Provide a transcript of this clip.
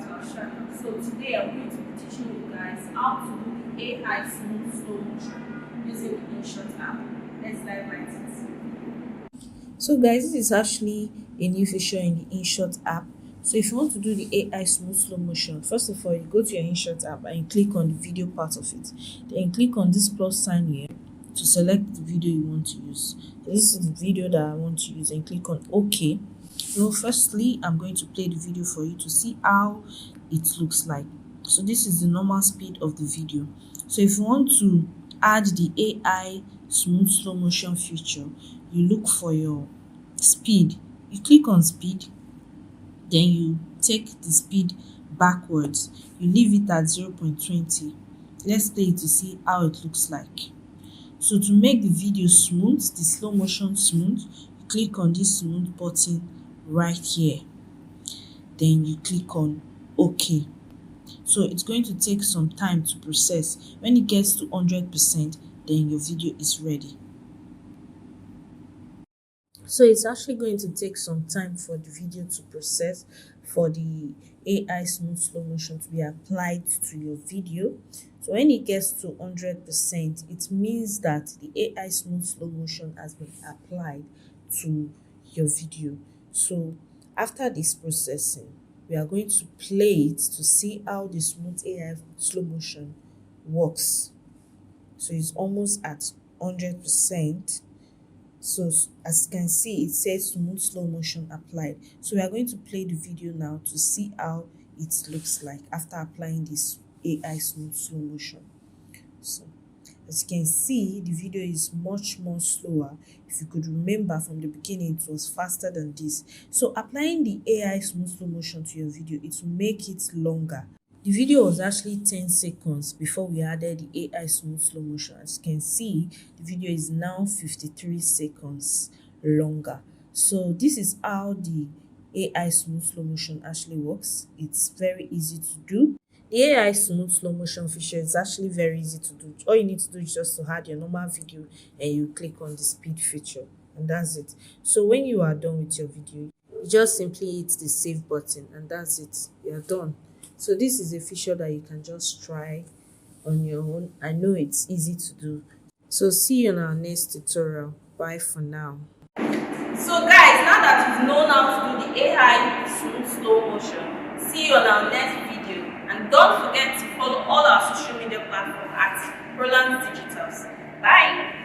to our channel. So today I'm going to be teaching you guys how to do the AI smooth slow motion using the Inshot app. Let's dive right in. So guys, this is actually a new feature in the Inshot app. So if you want to do the AI smooth slow motion, first of all, you go to your Inshot app and you click on the video part of it. Then you click on this plus sign here to select the video you want to use. So this is the video that I want to use, and click on OK. So firstly, I'm going to play the video for you to see how it looks like. So this is the normal speed of the video. So if you want to add the AI smooth slow motion feature, you look for your speed. You click on speed, then you take the speed backwards. You leave it at 0.20. Let's play it to see how it looks like. So to make the video smooth, the slow motion smooth, you click on this smooth button right here. Then you click on OK. So it's going to take some time to process. When it gets to 100%, then your video is ready. So it's actually going to take some time for the video to process, for the AI smooth slow motion to be applied to your video. So when it gets to 100%, it means that the AI smooth slow motion has been applied to your video. So after this processing, we are going to play it to see how the smooth AI slow motion works. So it's almost at 100%. So as you can see, it says smooth slow motion applied. So we are going to play the video now to see how it looks like after applying this AI smooth slow motion. So as you can see, the video is much more slower. If you could remember from the beginning, it was faster than this. So applying the AI smooth slow motion to your video, it will make it longer. The video was actually 10 seconds before we added the AI smooth slow motion. As you can see, the video is now 53 seconds longer. So this is how the AI smooth slow motion actually works. It's very easy to do. The AI smooth slow motion feature is actually very easy to do. All you need to do is just to add your normal video and you click on the speed feature, and that's it. So when you are done with your video, you just simply hit the save button and that's it. You're done. So this is a feature that you can just try on your own. I know it's easy to do. So see you in our next tutorial. Bye for now. So guys, now that you've known how to do the AI smooth slow motion, see you on our next video. And don't forget to follow all our social media platforms at Roland Digitals. Bye!